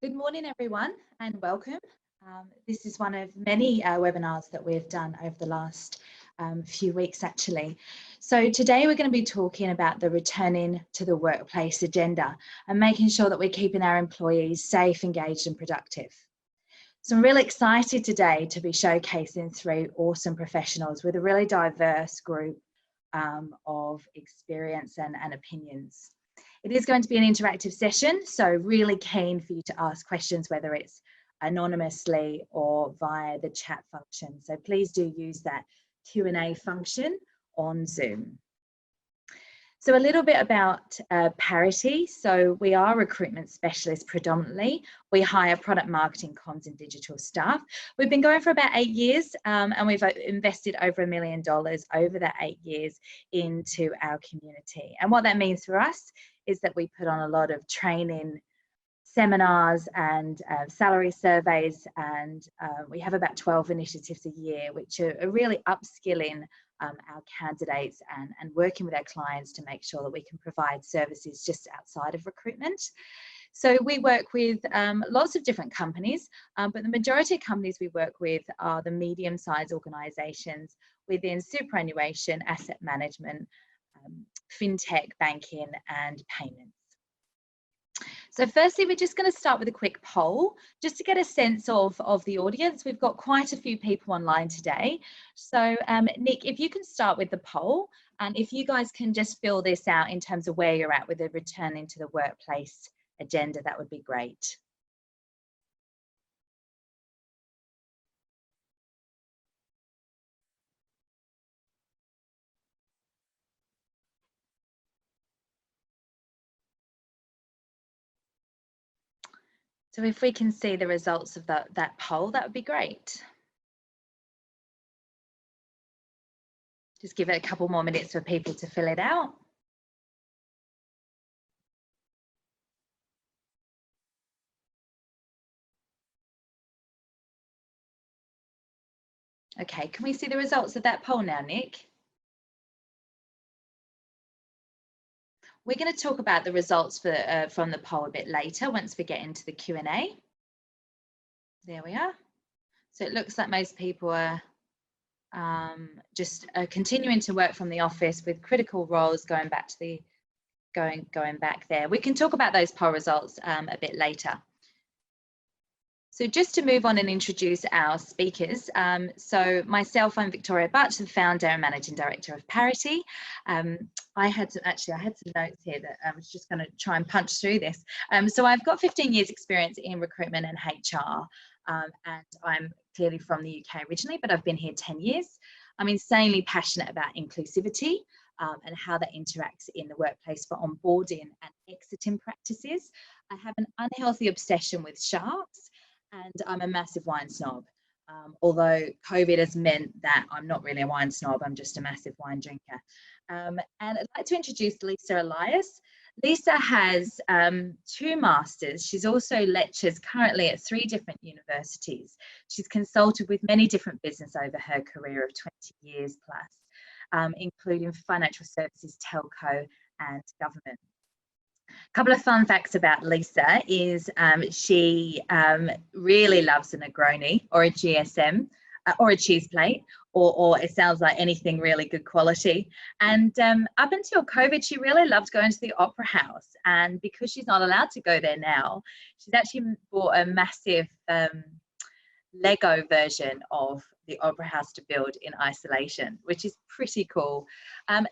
Good morning, everyone, and welcome. This is one of many webinars that we've done over the last few weeks, actually. So today we're going to be talking about the returning to the workplace agenda and making sure that we're keeping our employees safe, engaged and productive. So I'm really excited today to be showcasing three awesome professionals with a really diverse group of experience and opinions. It is going to be an interactive session, so really keen for you to ask questions, whether it's anonymously or via the chat function. So please do use that Q&A function on Zoom. So a little bit about Parity. So we are recruitment specialists predominantly. We hire product marketing, comms and digital staff. We've been going for about 8 years and we've invested over $1 million over that 8 years into our community. And what that means for us is that we put on a lot of training, seminars and salary surveys, and we have about 12 initiatives a year, which are really upskilling our candidates and working with our clients to make sure that we can provide services just outside of recruitment. So we work with lots of different companies, but the majority of companies we work with are the medium-sized organisations within superannuation, asset management, fintech, banking and payments. So firstly, we're just going to start with a quick poll just to get a sense of the audience. We've got quite a few people online today. So Nick, if you can start with the poll, and if you guys can just fill this out in terms of where you're at with the returning to the workplace agenda, that would be great. So if we can see the results of that poll, that would be great. Just give it a couple more minutes for people to fill it out. Okay, can we see the results of that poll now, Nick? We're going to talk about the results from the poll a bit later once we get into the Q&A. There we are. So it looks like most people are just continuing to work from the office with critical roles going back to going back there. We can talk about those poll results a bit later. So just to move on and introduce our speakers. So myself, I'm Victoria Butch, the founder and managing director of Parity. I had some notes here that I was just going to try and punch through this. So I've got 15 years experience in recruitment and HR, and I'm clearly from the UK originally, but I've been here 10 years. I'm insanely passionate about inclusivity and how that interacts in the workplace for onboarding and exiting practices. I have an unhealthy obsession with sharks, and I'm a massive wine snob. Although COVID has meant that I'm not really a wine snob, I'm just a massive wine drinker. And I'd like to introduce Lisa Elias. Lisa has 2 masters. She's also lectures currently at 3 different universities. She's consulted with many different business over her career of 20 years plus, including financial services, telco and government. A couple of fun facts about Lisa is she really loves a Negroni or a GSM or a cheese plate, or it sounds like anything really good quality. And up until COVID, she really loved going to the Opera House. And because she's not allowed to go there now, she's actually bought a massive Lego version of the Opera House to build in isolation, which is pretty cool.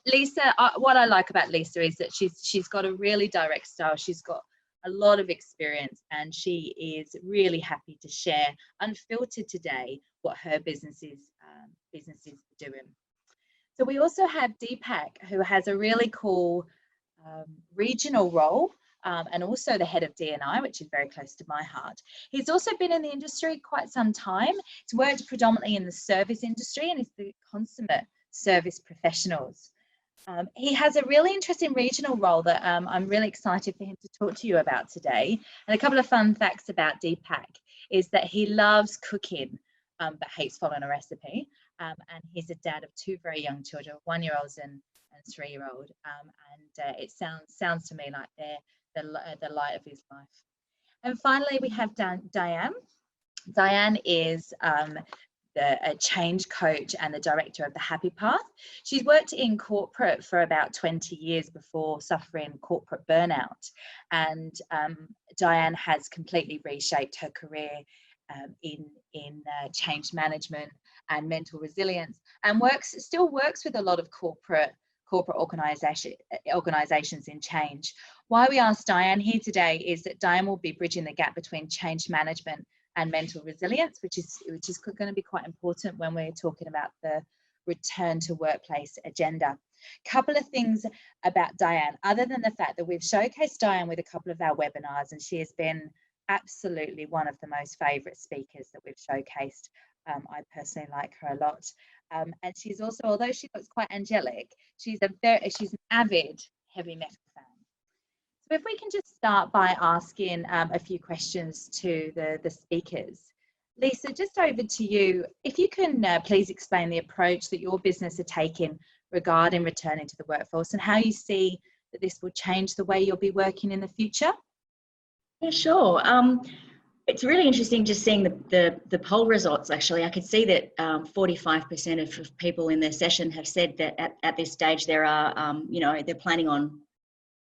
Lisa, what I like about Lisa is that she's got a really direct style. She's got a lot of experience and she is really happy to share unfiltered today what her business is doing. So we also have Deepak, who has a really cool regional role, and also the head of D&I, which is very close to my heart. He's also been in the industry quite some time. He's worked predominantly in the service industry and is the consummate service professionals. He has a really interesting regional role that I'm really excited for him to talk to you about today. And a couple of fun facts about Deepak is that he loves cooking, but hates following a recipe. And he's a dad of 2 very young children, 1-year-olds and 3-year-old. And it sounds to me like they're the light of his life. And finally, we have Diane. Diane is a change coach and the director of the Happy Path. She's worked in corporate for about 20 years before suffering corporate burnout. And Diane has completely reshaped her career in change management and mental resilience, and still works with a lot of corporate organizations in change. Why we asked Diane here today is that Diane will be bridging the gap between change management and mental resilience, which is going to be quite important when we're talking about the return to workplace agenda. Couple of things about Diane, other than the fact that we've showcased Diane with a couple of our webinars, and she has been absolutely one of the most favourite speakers that we've showcased. I personally like her a lot. And she's also, although she looks quite angelic, she's an avid heavy metal fan. So if we can just start by asking a few questions to the speakers. Lisa, just over to you. If you can please explain the approach that your business are taking regarding returning to the workforce and how you see that this will change the way you'll be working in the future. Yeah, sure. It's really interesting just seeing the poll results. Actually, I could see that 45% of people in their session have said that at this stage there are, they're planning on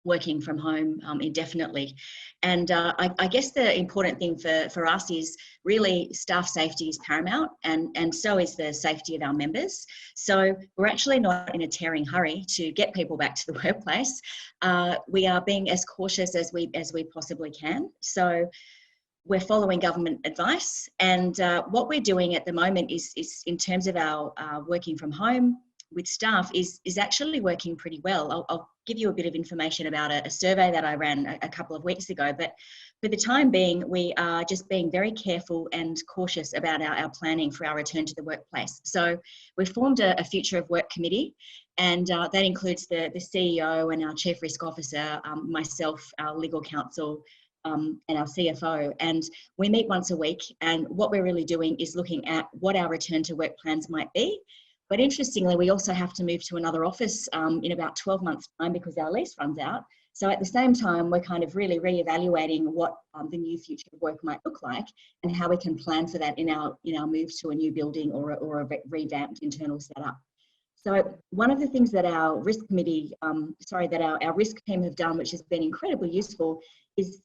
working from home indefinitely. And I guess the important thing for us is really staff safety is paramount, and so is the safety of our members. So we're actually not in a tearing hurry to get people back to the workplace. We are being as cautious as we possibly can. So we're following government advice, and what we're doing at the moment is in terms of our working from home with staff is actually working pretty well. I'll give you a bit of information about a survey that I ran a couple of weeks ago, but for the time being, we are just being very careful and cautious about our planning for our return to the workplace. So we've formed a Future of Work committee, and that includes the CEO and our Chief Risk Officer, myself, our legal counsel, and our CFO, and we meet once a week, and what we're really doing is looking at what our return to work plans might be. But interestingly, we also have to move to another office in about 12 months' time because our lease runs out. So at the same time, we're kind of really reevaluating what the new future of work might look like and how we can plan for that in our move to a new building or a revamped internal setup. So one of the things that our risk committee, our risk team have done, which has been incredibly useful, is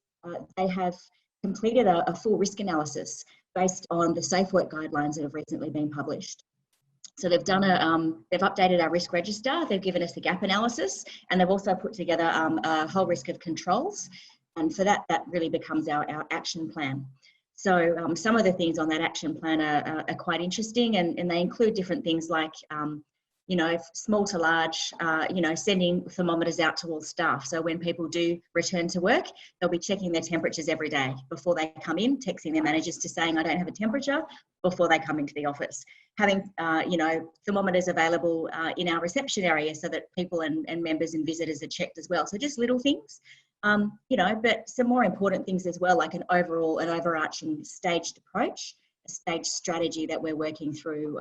they have completed a full risk analysis based on the Safe Work guidelines that have recently been published. So they've done they've updated our risk register, they've given us a gap analysis, and they've also put together a whole risk of controls. And for that really becomes our action plan. So some of the things on that action plan are quite interesting, and they include different things like small to large, sending thermometers out to all staff. So when people do return to work, they'll be checking their temperatures every day before they come in, texting their managers to saying, I don't have a temperature, before they come into the office. Having, thermometers available in our reception area so that people and members and visitors are checked as well. So just little things, but some more important things as well, like an overarching staged approach, a staged strategy that we're working through,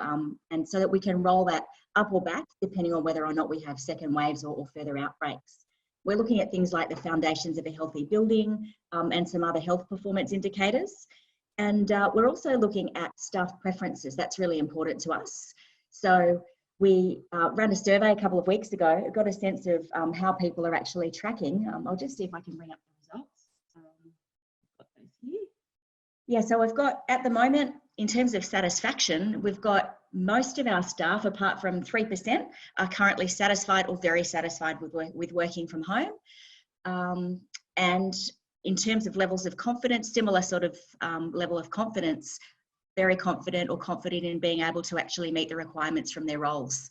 and so that we can roll that up or back depending on whether or not we have second waves or further outbreaks. We're looking at things like the foundations of a healthy building and some other health performance indicators. And we're also looking at staff preferences. That's really important to us. So we ran a survey a couple of weeks ago, got a sense of how people are actually tracking. I'll just see if I can bring up the results. I've got those here. Yeah, so we've got, at the moment, in terms of satisfaction, we've got most of our staff, apart from 3%, are currently satisfied or very satisfied with working from home. And in terms of levels of confidence, similar sort of level of confidence, very confident or confident in being able to actually meet the requirements from their roles.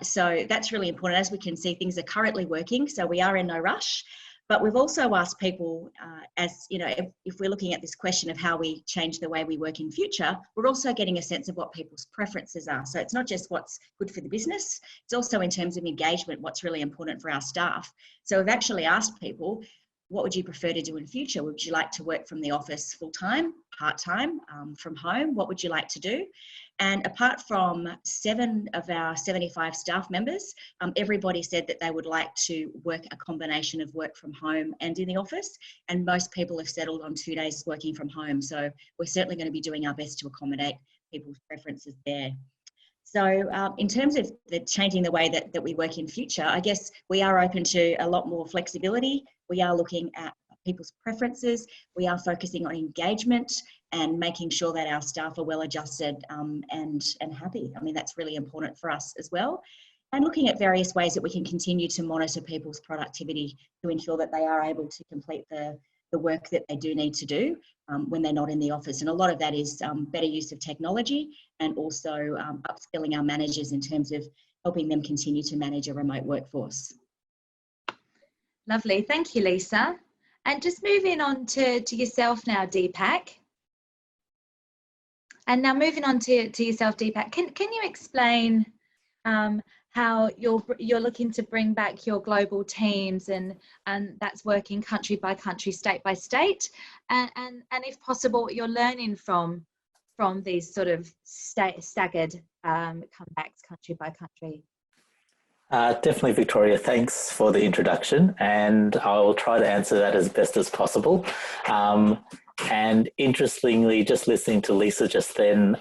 So that's really important. As we can see, things are currently working, so we are in no rush. But we've also asked people, if we're looking at this question of how we change the way we work in future, we're also getting a sense of what people's preferences are. So it's not just what's good for the business, it's also in terms of engagement, what's really important for our staff. So we've actually asked people, what would you prefer to do in future? Would you like to work from the office full-time, part-time, from home? What would you like to do? And apart from 7 of our 75 staff members, everybody said that they would like to work a combination of work from home and in the office. And most people have settled on 2 days working from home. So we're certainly going to be doing our best to accommodate people's preferences there. So in terms of changing the way that we work in future, I guess we are open to a lot more flexibility. We are looking at people's preferences. We are focusing on engagement and making sure that our staff are well adjusted and happy. I mean, that's really important for us as well. And looking at various ways that we can continue to monitor people's productivity to ensure that they are able to complete the work that they do need to do when they're not in the office. And a lot of that is better use of technology and also upskilling our managers in terms of helping them continue to manage a remote workforce. Lovely, thank you, Lisa. And just moving on to yourself now, Deepak. And now moving on to yourself, Deepak, can you explain how you're looking to bring back your global teams and that's working country by country, state by state, and if possible, what you're learning from these sort of staggered comebacks country by country? Definitely, Victoria. Thanks for the introduction, and I'll try to answer that as best as possible. And interestingly, just listening to Lisa just then,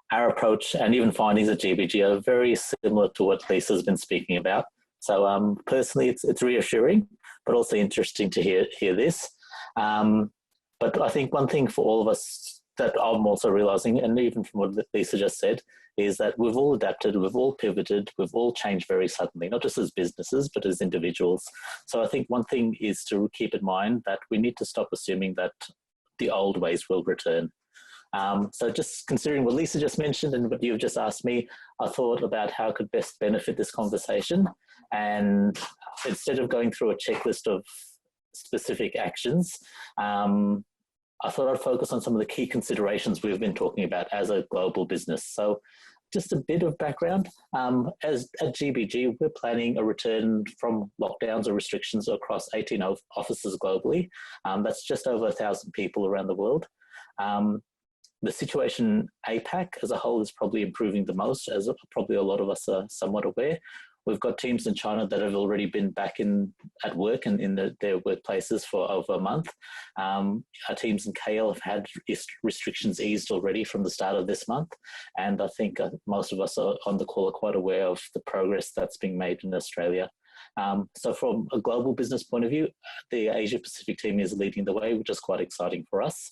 our approach and even findings at GBG are very similar to what Lisa's been speaking about. So personally, it's reassuring, but also interesting to hear this. But I think one thing for all of us that I'm also realizing, and even from what Lisa just said, is that we've all adapted, we've all pivoted, we've all changed very suddenly, not just as businesses, but as individuals. So I think one thing is to keep in mind that we need to stop assuming that the old ways will return. So just considering what Lisa just mentioned and what you've just asked me, I thought about how I could best benefit this conversation. And instead of going through a checklist of specific actions, I thought I'd focus on some of the key considerations we've been talking about as a global business. So just a bit of background, as at GBG, we're planning a return from lockdowns or restrictions across 18 offices globally. That's just over 1,000 people around the world. The situation APAC as a whole is probably improving the most, as probably a lot of us are somewhat aware. We've got teams in China that have already been back at work and in their workplaces for over a month. Our teams in KL have had restrictions eased already from the start of this month. And I think most of us on the call are quite aware of the progress that's being made in Australia. So from a global business point of view, the Asia Pacific team is leading the way, which is quite exciting for us.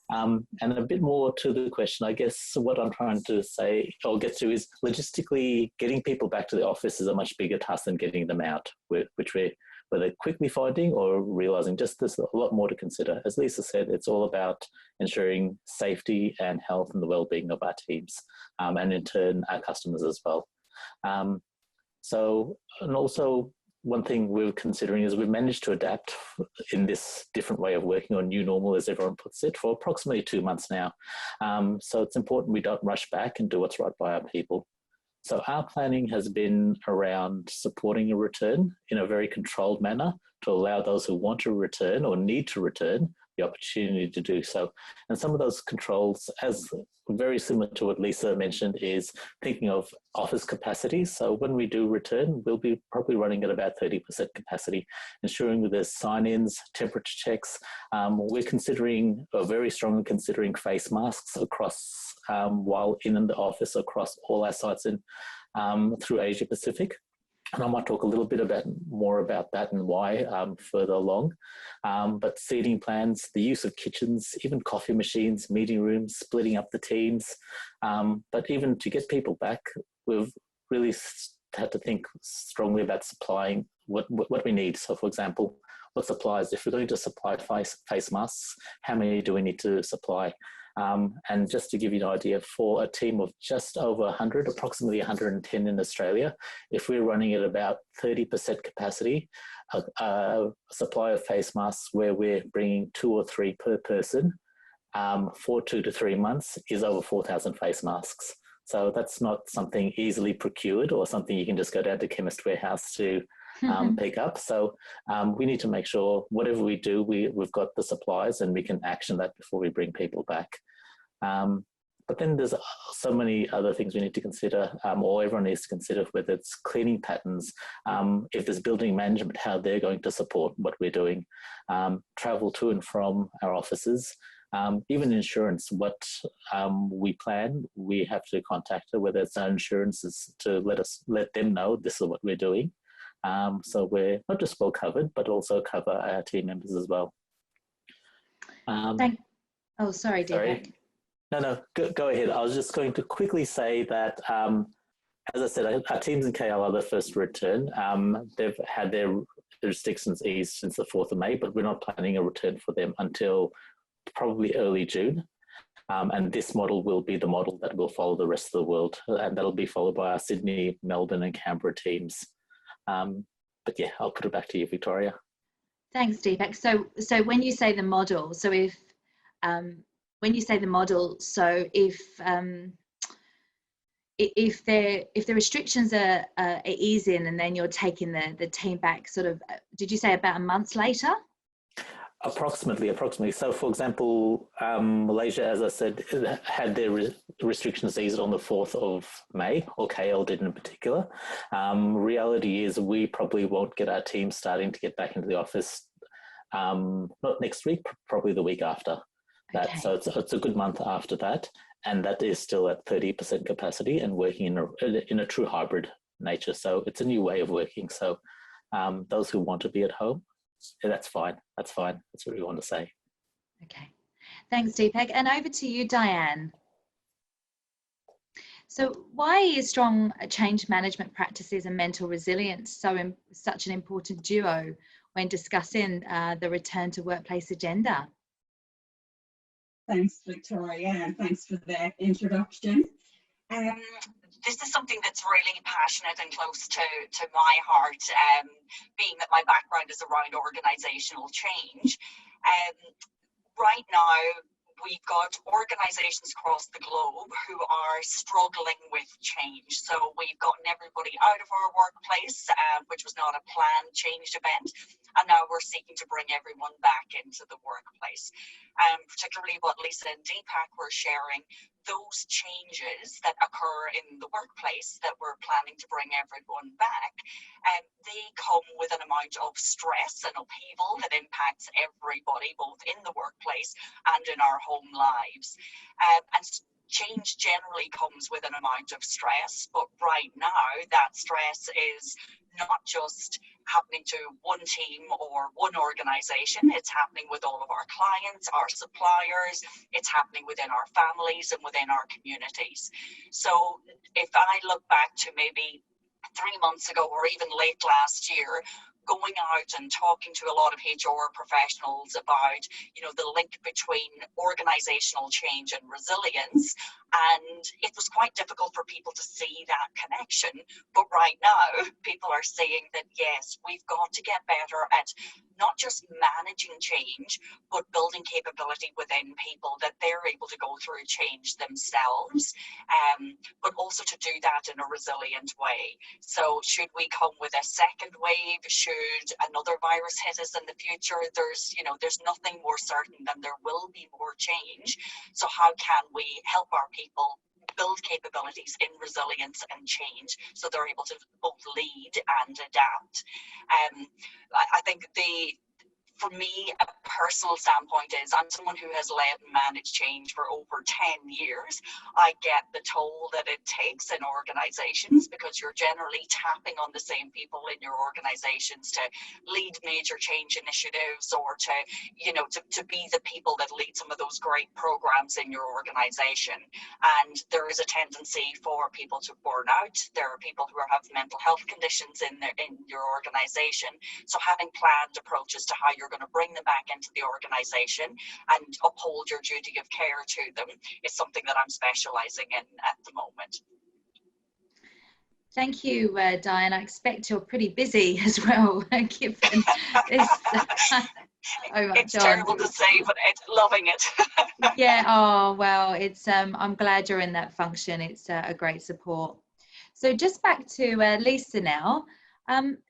And a bit more to the question, I guess what I'm trying to say or get to is logistically getting people back to the office is a much bigger task than getting them out, which we're whether quickly finding or realizing just there's a lot more to consider. As Lisa said, it's all about ensuring safety and health and the well-being of our teams and in turn our customers as well. And also one thing we're considering is we've managed to adapt in this different way of working on new normal, as everyone puts it, for approximately 2 months now. So it's important we don't rush back and do what's right by our people. So our planning has been around supporting a return in a very controlled manner to allow those who want to return or need to return the opportunity to do so. And some of those controls, as very similar to what Lisa mentioned, is thinking of office capacity. So when we do return, we'll be probably running at about 30% capacity, ensuring that there's sign-ins, temperature checks. We're considering, or very strongly considering, face masks across while in the office across all our sites in through Asia Pacific. And I might talk a little bit more about that and why further along. But seating plans, the use of kitchens, even coffee machines, meeting rooms, splitting up the teams. But even to get people back, we've really had to think strongly about supplying what we need. So for example, what supplies? If we're going to supply face masks, how many do we need to supply? And just to give you an idea, for a team of just over 100, approximately 110 in Australia, if we're running at about 30% capacity, a supply of face masks where we're bringing 2 or 3 per person for 2 to 3 months is over 4,000 face masks. So that's not something easily procured or something you can just go down to Chemist Warehouse to pick up. So we need to make sure whatever we do, we've got the supplies and we can action that before we bring people back. But then there's so many other things we need to consider, or everyone needs to consider, whether it's cleaning patterns, if there's building management, how they're going to support what we're doing, travel to and from our offices, even insurance, what we plan, we have to contact her, whether it's our insurances, to let them know this is what we're doing. So we're not just well covered, but also cover our team members as well. Oh, sorry, Deepak. No, go ahead. I was just going to quickly say that, as I said, our teams in KL are the first to return. They've had their restrictions eased since the 4th of May, but we're not planning a return for them until probably early June. And this model will be the model that will follow the rest of the world, and that'll be followed by our Sydney, Melbourne and Canberra teams. But yeah, I'll put it back to you, Victoria. Thanks, Deepak. So when you say the model, so if when you say the model, so if the restrictions are easing and then you're taking the team back, sort of, did you say about a month later? Approximately. So, for example, Malaysia, as I said, had their restrictions eased on the 4th of May, or KL did in particular. Reality is we probably won't get our team starting to get back into the office, not next week, probably the week after that. Okay. So it's a good month after that, and that is still at 30% capacity and working in a true hybrid nature. So it's a new way of working. So those who want to be at home, yeah, that's fine. That's what we want to say. Okay. Thanks, Deepak. And over to you, Diane. So why is strong change management practices and mental resilience such an important duo when discussing the return to workplace agenda? Thanks, Victoria, and thanks for that introduction. This is something that's really passionate and close to my heart, being that my background is around organisational change. Right now, we've got organisations across the globe who are struggling with change. So we've gotten everybody out of our workplace, which was not a planned change event, and now we're seeking to bring everyone back into the workplace. Particularly what Lisa and Deepak were sharing, those changes that occur in the workplace that we're planning to bring everyone back, they come with an amount of stress and upheaval that impacts everybody, both in the workplace and in our home lives. And change generally comes with an amount of stress, but right now that stress is not just happening to one team or one organisation, it's happening with all of our clients, our suppliers, it's happening within our families and within our communities. So if I look back to maybe 3 months ago or even late last year, going out and talking to a lot of HR professionals about, the link between organizational change and resilience. And it was quite difficult for people to see that connection. But right now, people are saying that, yes, we've got to get better at not just managing change, but building capability within people that they're able to go through change themselves, but also to do that in a resilient way. So should we come with a second wave? Should another virus hit us in the future? There's nothing more certain than there will be more change. So how can we help our people build capabilities in resilience and change so they're able to both lead and adapt? I think for me, a personal standpoint is I'm someone who has led and managed change for over 10 years. I get the toll that it takes in organizations because you're generally tapping on the same people in your organizations to lead major change initiatives or to be the people that lead some of those great programs in your organization. And there is a tendency for people to burn out. There are people who have mental health conditions in your organization. So having planned approaches to how you're going to bring them back into the organization and uphold your duty of care to them is something that I'm specializing in at the moment. Thank you, Diane. I expect you're pretty busy as well, given this. It's terrible to say, but it's loving it. Yeah. Oh well, it's. I'm glad you're in that function. It's a great support. So just back to Lisa now.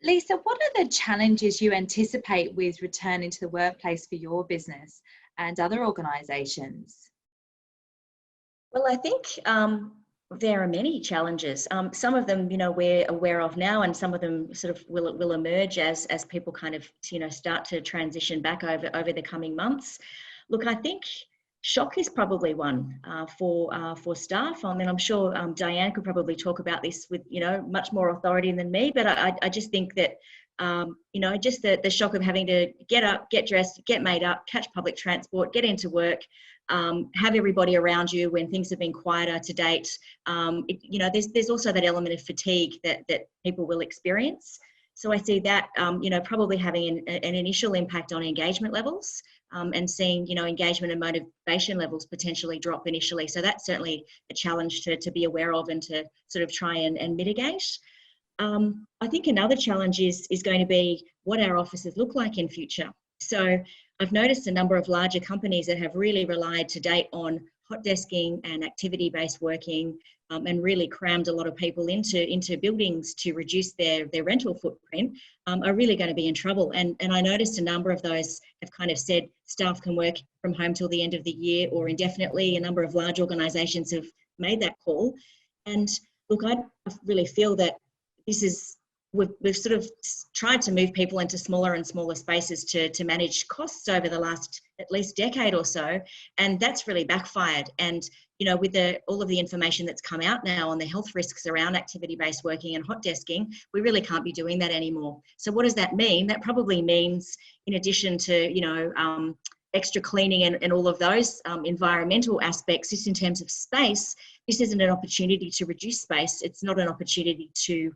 Lisa, what are the challenges you anticipate with returning to the workplace for your business and other organisations? Well, I think there are many challenges. Some of them, we're aware of now, and some of them sort of will emerge as people kind of, start to transition back over the coming months. Look, I think shock is probably one for staff. I mean, I'm sure Diane could probably talk about this with, much more authority than me, but I just think that, just the shock of having to get up, get dressed, get made up, catch public transport, get into work, have everybody around you when things have been quieter to date. There's also that element of fatigue that people will experience. So I see that, probably having an initial impact on engagement levels, and seeing, engagement and motivation levels potentially drop initially. So that's certainly a challenge to be aware of and to sort of try and mitigate. I think another challenge is going to be what our offices look like in future. So I've noticed a number of larger companies that have really relied to date on hot desking and activity-based working, and really crammed a lot of people into buildings to reduce their rental footprint, are really going to be in trouble. And I noticed a number of those have kind of said staff can work from home till the end of the year or indefinitely. A number of large organisations have made that call. And look, I really feel that we've sort of tried to move people into smaller and smaller spaces to manage costs over the last at least decade or so, and that's really backfired. And with all of the information that's come out now on the health risks around activity-based working and hot desking, we really can't be doing that anymore. So what does that mean? That probably means, in addition to extra cleaning and all of those environmental aspects, just in terms of space, this isn't an opportunity to reduce space. It's not an opportunity to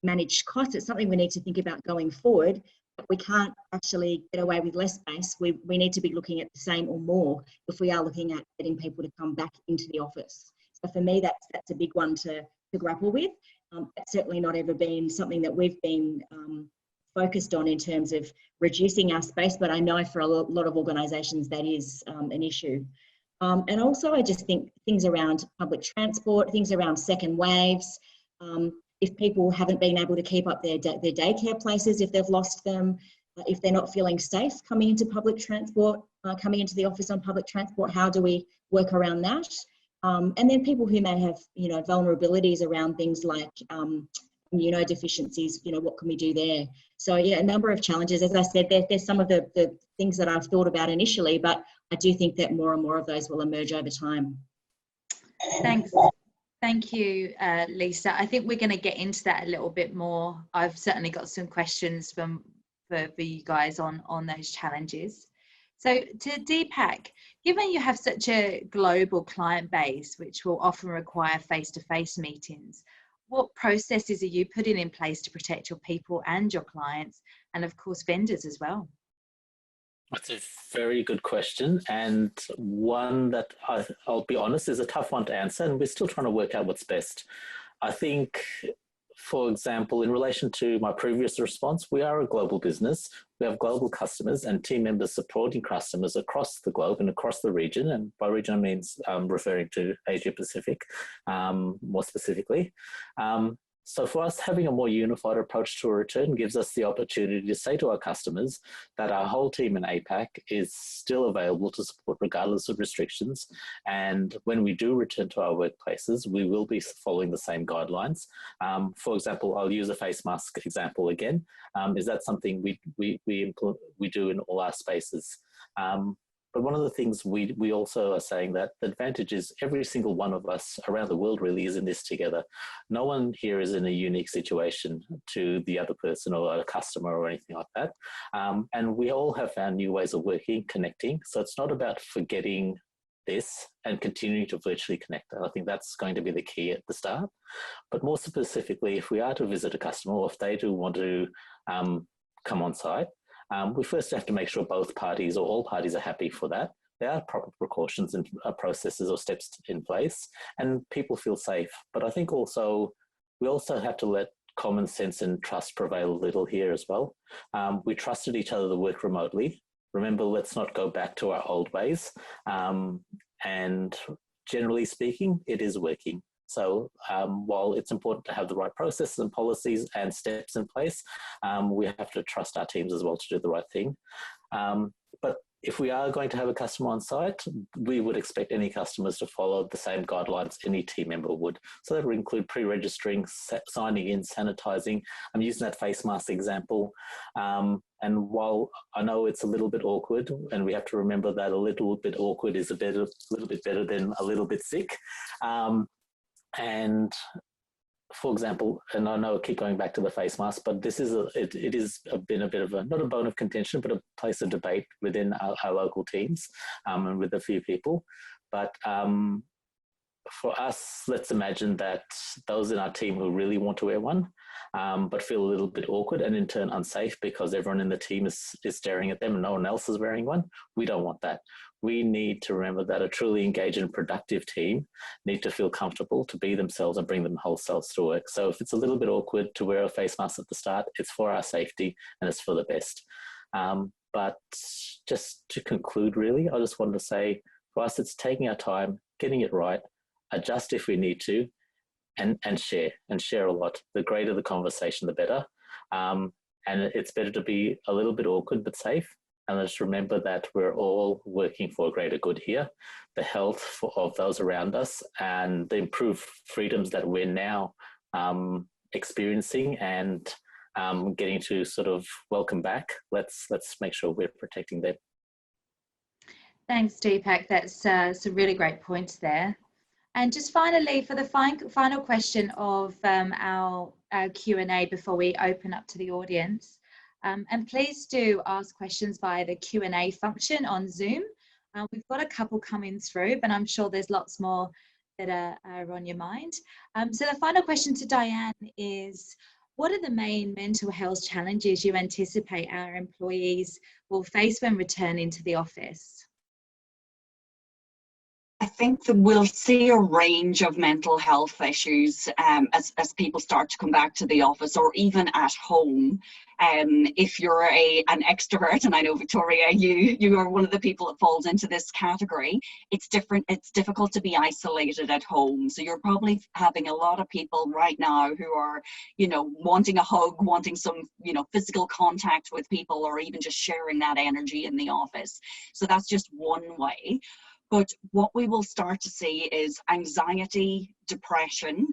manage costs. It's something we need to think about going forward, but we can't actually get away with less space. We need to be looking at the same or more if we are looking at getting people to come back into the office. So for me, that's a big one to grapple with. It's certainly not ever been something that we've been focused on in terms of reducing our space, but I know for a lot of organisations that is an issue. And also I just think things around public transport, things around second waves, if people haven't been able to keep up their daycare places, if they've lost them, if they're not feeling safe coming into public transport, coming into the office on public transport, how do we work around that? And then people who may have, vulnerabilities around things like immunodeficiencies, what can we do there? So yeah, a number of challenges. As I said, there's some of the things that I've thought about initially, but I do think that more and more of those will emerge over time. Thanks. Thank you, Lisa. I think we're going to get into that a little bit more. I've certainly got some questions for you guys on those challenges. So to Deepak, given you have such a global client base, which will often require face-to-face meetings, what processes are you putting in place to protect your people and your clients, and of course vendors as well? That's a very good question, and one that I'll be honest is a tough one to answer, and we're still trying to work out what's best. I think, for example, in relation to my previous response, we are a global business. We have global customers and team members supporting customers across the globe and across the region. And by region, I mean referring to Asia Pacific, more specifically. So for us, having a more unified approach to a return gives us the opportunity to say to our customers that our whole team in APAC is still available to support regardless of restrictions. And when we do return to our workplaces, we will be following the same guidelines. For example, I'll use a face mask example again. Is that something we do in all our spaces? But one of the things we also are saying that the advantage is every single one of us around the world really is in this together. No one here is in a unique situation to the other person or a customer or anything like that. And we all have found new ways of working, connecting. So it's not about forgetting this and continuing to virtually connect. I think that's going to be the key at the start. But more specifically, if we are to visit a customer or if they do want to come on site, we first have to make sure both parties or all parties are happy for that. There are proper precautions and processes or steps in place and people feel safe. But I think we also have to let common sense and trust prevail a little here as well. We trusted each other to work remotely. Remember, let's not go back to our old ways. And generally speaking, it is working. So while it's important to have the right processes and policies and steps in place, we have to trust our teams as well to do the right thing. But if we are going to have a customer on site, we would expect any customers to follow the same guidelines any team member would. So that would include pre-registering, signing in, sanitizing. I'm using that face mask example. And while I know it's a little bit awkward, and we have to remember that a little bit awkward is a little bit better than a little bit sick. And for example, and I know I keep going back to the face mask, but this is it has been a bit of a, not a bone of contention, but a place of debate within our local teams and with a few people. But for us, let's imagine that those in our team who really want to wear one, but feel a little bit awkward and in turn unsafe because everyone in the team is staring at them and no one else is wearing one. We don't want that. We need to remember that a truly engaged and productive team need to feel comfortable to be themselves and bring them whole selves to work. So if it's a little bit awkward to wear a face mask at the start, it's for our safety and it's for the best. But just to conclude, really, I just wanted to say, for us, it's taking our time, getting it right, adjust if we need to, and share a lot. The greater the conversation, the better. And it's better to be a little bit awkward but safe. And let's remember that we're all working for a greater good here, the health of those around us and the improved freedoms that we're now experiencing and getting to sort of welcome back. Let's make sure we're protecting them. Thanks, Deepak. That's some really great points there. And just finally, for the final question of our Q&A before we open up to the audience, and please do ask questions via the Q&A function on Zoom. We've got a couple coming through, but I'm sure there's lots more that are on your mind. So the final question to Diane is, what are the main mental health challenges you anticipate our employees will face when returning to the office? I think that we'll see a range of mental health issues as people start to come back to the office or even at home. If you're an extrovert, and I know, Victoria, you are one of the people that falls into this category, it's difficult to be isolated at home. So you're probably having a lot of people right now who are, wanting a hug, wanting some, physical contact with people, or even just sharing that energy in the office. So that's just one way. But what we will start to see is anxiety, depression,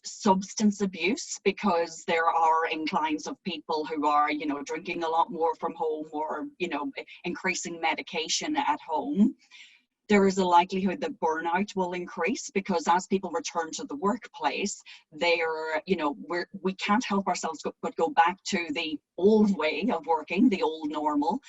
substance abuse, because there are inclines of people who are, drinking a lot more from home or, increasing medication at home. There is a likelihood that burnout will increase because as people return to the workplace, they're, we can't help ourselves but go back to the old way of working, the old normal,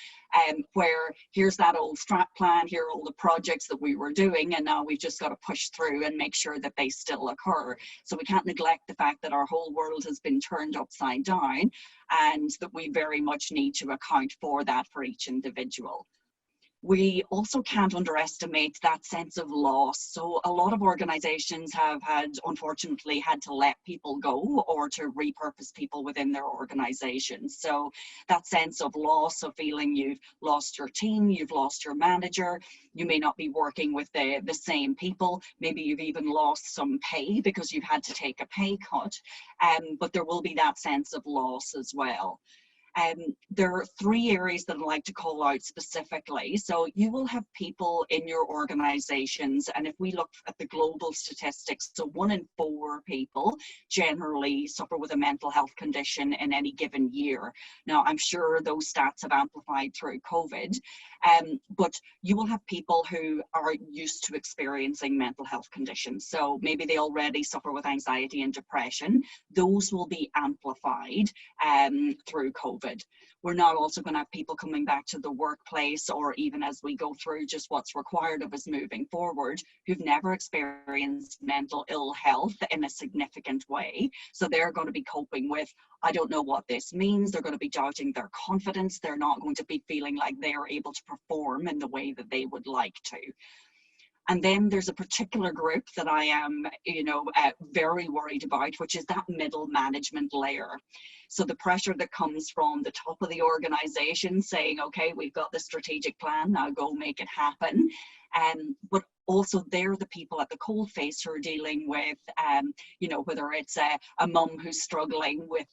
where here's that old strat plan, here are all the projects that we were doing, and now we've just got to push through and make sure that they still occur. So we can't neglect the fact that our whole world has been turned upside down and that we very much need to account for that for each individual. We also can't underestimate that sense of loss. So a lot of organizations have unfortunately had to let people go or to repurpose people within their organizations. So that sense of loss, of feeling you've lost your team, you've lost your manager, you may not be working with the same people, maybe you've even lost some pay because you've had to take a pay cut, but there will be that sense of loss as well. There are three areas that I'd like to call out specifically. So you will have people in your organizations, and if we look at the global statistics, so 1 in 4 people generally suffer with a mental health condition in any given year. Now, I'm sure those stats have amplified through COVID, but you will have people who are used to experiencing mental health conditions. So maybe they already suffer with anxiety and depression. Those will be amplified through COVID. We're now also going to have people coming back to the workplace, or even as we go through just what's required of us moving forward, who've never experienced mental ill health in a significant way. So they're going to be coping with, I don't know what this means. They're going to be doubting their confidence. They're not going to be feeling like they're able to perform in the way that they would like to. And then there's a particular group that I am, very worried about, which is that middle management layer. So the pressure that comes from the top of the organization saying, okay, we've got the strategic plan, now go make it happen. But also they're the people at the coalface who are dealing with, you know, whether it's a mum who's struggling with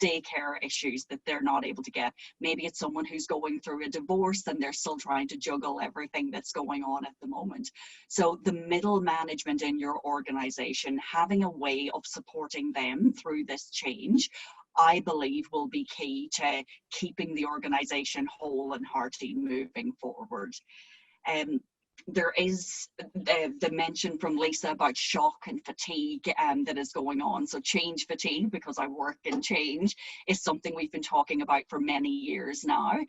daycare issues that they're not able to get. Maybe it's someone who's going through a divorce and they're still trying to juggle everything that's going on at the moment. So the middle management in your organization, having a way of supporting them through this change, I believe will be key to keeping the organization whole and hearty moving forward. There is the mention from Lisa about shock and fatigue that is going on. So change fatigue, because I work in change, is something we've been talking about for many years now,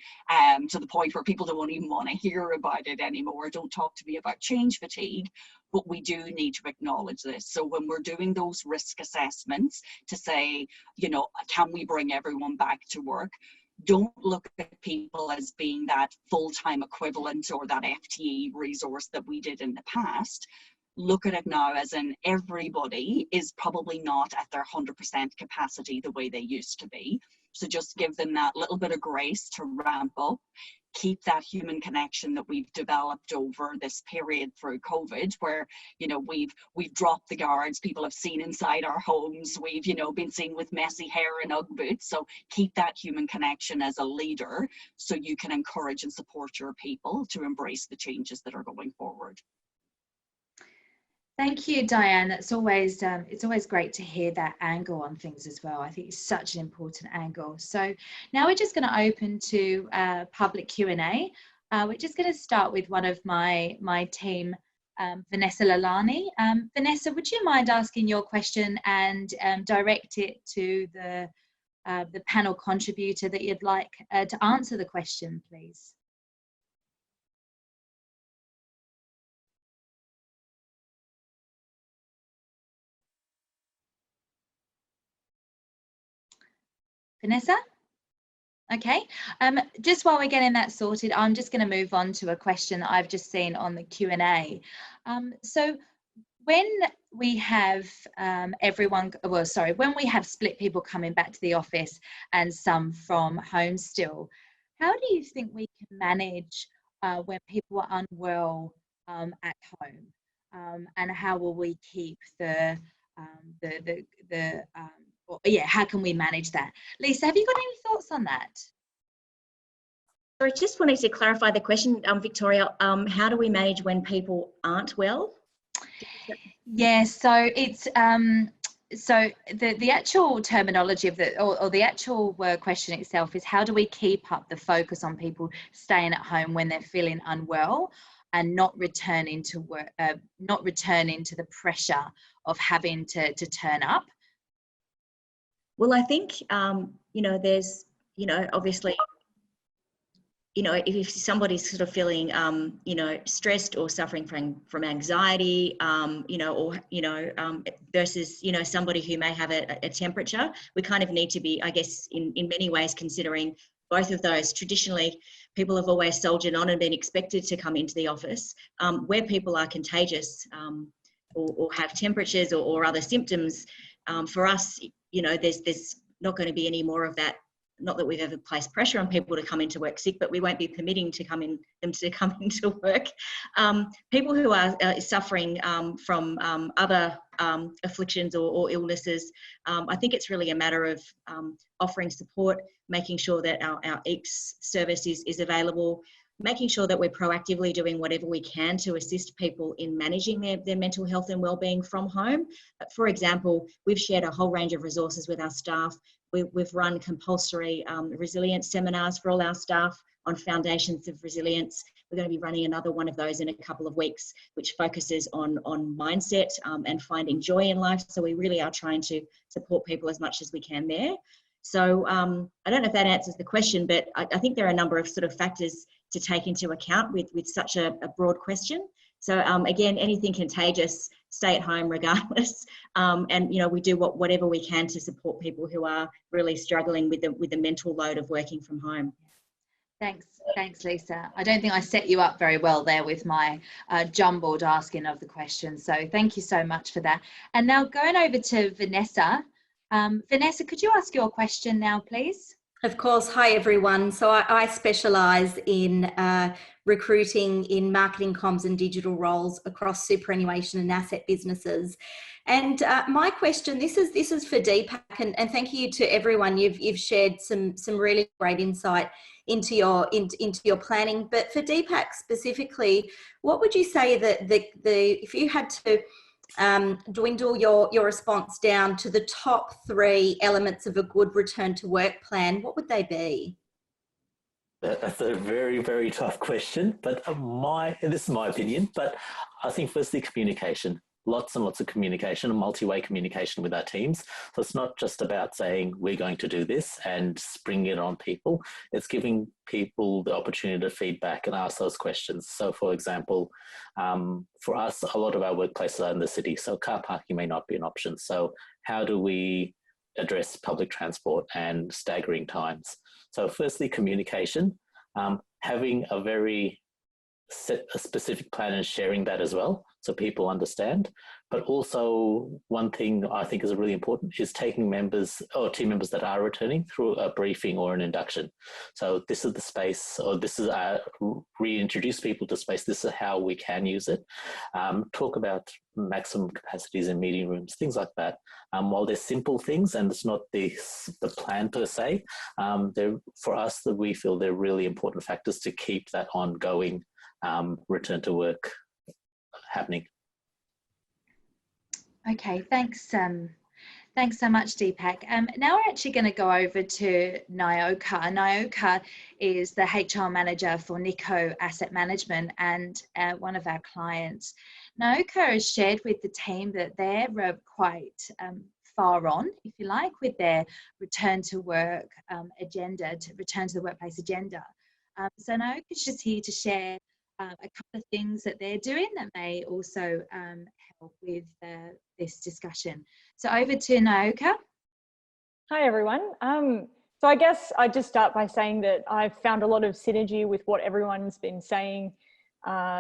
to the point where people don't even want to hear about it anymore. Don't talk to me about change fatigue. But we do need to acknowledge this. So when we're doing those risk assessments to say, you know, can we bring everyone back to work? Don't look at people as being that full-time equivalent or that FTE resource that we did in the past. Look at it now as in everybody is probably not at their 100% capacity the way they used to be. So just give them that little bit of grace to ramp up. Keep that human connection that we've developed over this period through COVID, where, you know, we've dropped the guards, people have seen inside our homes, we've, you know, been seen with messy hair and Ugg boots. So keep that human connection as a leader so you can encourage and support your people to embrace the changes that are going forward. Thank you, Diane. That's always it's always great to hear that angle on things as well. I think it's such an important angle. So now we're just going to open to public Q&A. We're just going to start with one of my team, Vanessa Lalani. Vanessa, would you mind asking your question and direct it to the panel contributor that you'd like to answer the question, please? Vanessa? Okay, just while we're getting that sorted, I'm just going to move on to a question that I've just seen on the Q&A. So when we have when we have split people coming back to the office and some from home still, how do you think we can manage when people are unwell at home? And how will we keep how can we manage that? Lisa, have you got any thoughts on that? I just wanted to clarify the question, Victoria. How do we manage when people aren't well? Yeah, so it's so the actual terminology of the actual word question itself is, how do we keep up the focus on people staying at home when they're feeling unwell and not returning to work, not returning to the pressure of having to turn up? Well, I think, you know, there's, you know, obviously, you know, if somebody's sort of feeling, you know, stressed or suffering from anxiety, you know, or, you know, versus, you know, somebody who may have a temperature, we kind of need to be, I guess, in many ways considering both of those. Traditionally, people have always soldiered on and been expected to come into the office. Where people are contagious or have temperatures or other symptoms, for us, you know, there's not going to be any more of that. Not that we've ever placed pressure on people to come into work sick, but we won't be permitting them to come into work. People who are suffering from other afflictions or illnesses, I think it's really a matter of offering support, making sure that our EAPS service is available, making sure that we're proactively doing whatever we can to assist people in managing their mental health and wellbeing from home. For example, we've shared a whole range of resources with our staff. We've run compulsory resilience seminars for all our staff on foundations of resilience. We're going to be running another one of those in a couple of weeks, which focuses on mindset and finding joy in life. So we really are trying to support people as much as we can there. So I don't know if that answers the question, but I think there are a number of sort of factors to take into account with such a broad question. So again, anything contagious, stay at home regardless. And, you know, we do whatever we can to support people who are really struggling with the mental load of working from home. Thanks, Lisa. I don't think I set you up very well there with my jumbled asking of the question. So thank you so much for that. And now going over to Vanessa. Vanessa, could you ask your question now, please? Of course. Hi, everyone. So I specialise in recruiting in marketing, comms and digital roles across superannuation and asset businesses. And my question, this is for Deepak, and thank you to everyone. You've shared some really great insight into your planning. But for Deepak specifically, what would you say that if you had to dwindle your response down to the top 3 elements of a good return to work plan, what would they be? That's a very, very tough question, but this is my opinion, but I think firstly communication. Lots and lots of communication and multi-way communication with our teams. So it's not just about saying we're going to do this and springing it on people. It's giving people the opportunity to feedback and ask those questions. So for example, for us, a lot of our workplaces are in the city, so car parking may not be an option. So how do we address public transport and staggering times? So firstly, communication, having a specific plan and sharing that as well, so people understand. But also one thing I think is really important is taking members or team members that are returning through a briefing or an induction. So this is the space, or this is reintroduce people to space. This is how we can use it. Talk about maximum capacities in meeting rooms, things like that. While they're simple things and it's not the plan per se, for us that we feel they're really important factors to keep that ongoing return to work happening. Okay, thanks. Thanks so much, Deepak. Now we're actually going to go over to Nyoka. Nyoka is the HR manager for Nico Asset Management and one of our clients. Nyoka has shared with the team that they're quite far on, if you like, with their return to work agenda, to return to the workplace agenda. So Nyoka is just here to share a couple of things that they're doing that may also help with this discussion. So over to Nyoka. Hi everyone. So I guess I'd just start by saying that I've found a lot of synergy with what everyone's been saying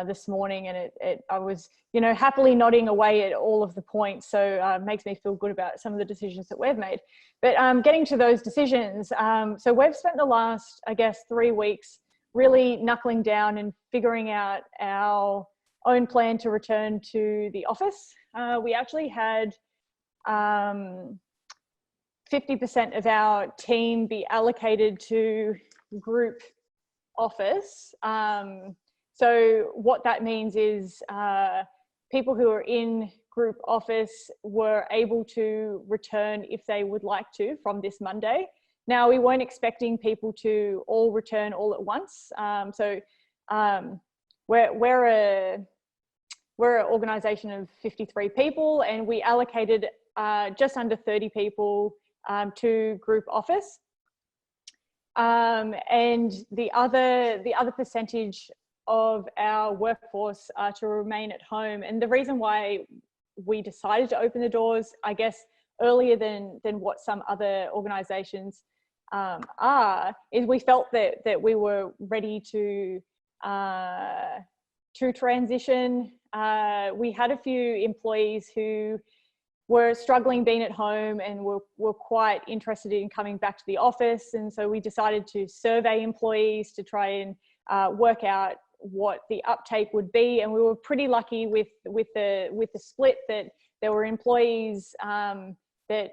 this morning, and I was, happily nodding away at all of the points. So it makes me feel good about some of the decisions that we've made. But getting to those decisions, so we've spent the last, 3 weeks really knuckling down and figuring out our own plan to return to the office. We actually had 50% of our team be allocated to group office. So what that means is people who are in group office were able to return if they would like to from this Monday. Now, we weren't expecting people to all return all at once. We're an organisation of 53 people, and we allocated just under 30 people to group office. And the other percentage of our workforce to remain at home. And the reason why we decided to open the doors, earlier than what some other organisations is we felt that we were ready to transition. We had a few employees who were struggling being at home and were quite interested in coming back to the office, and so we decided to survey employees to try and work out what the uptake would be. And we were pretty lucky with the split that there were employees that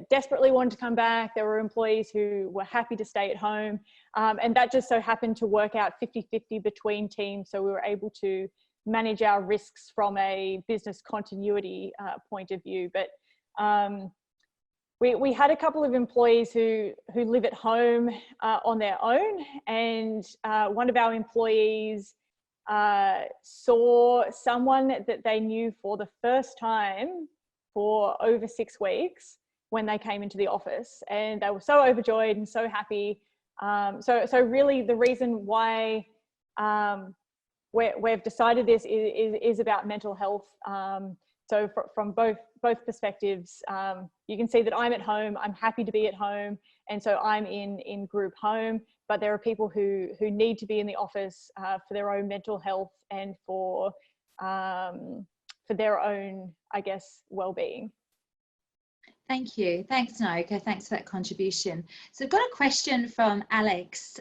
desperately wanted to come back. There were employees who were happy to stay at home. And that just so happened to work out 50-50 between teams. So we were able to manage our risks from a business continuity point of view. But we had a couple of employees who live at home on their own. And one of our employees saw someone that they knew for the first time for over 6 weeks when they came into the office, and they were so overjoyed and so happy. So really the reason why we've decided this is about mental health. So from both perspectives, you can see that I'm at home, I'm happy to be at home, and so I'm in group home, but there are people who need to be in the office for their own mental health and for their own, well-being. Thank you. Thanks, Naoka. Thanks for that contribution. So I've got a question from Alex.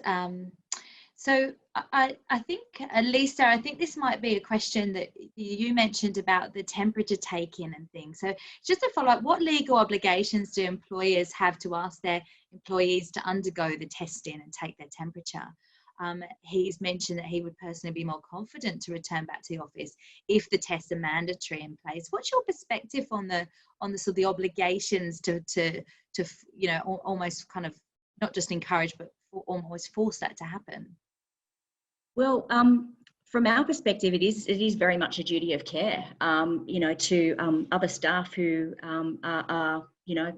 So I think, Lisa, I think this might be a question that you mentioned about the temperature taking and things. So just to follow up, what legal obligations do employers have to ask their employees to undergo the testing and take their temperature? He's mentioned that he would personally be more confident to return back to the office if the tests are mandatory in place. What's your perspective on the sort of the obligations to you know, almost kind of not just encourage but almost force that to happen? Well, from our perspective, it is very much a duty of care, you know, to other staff who are, you know,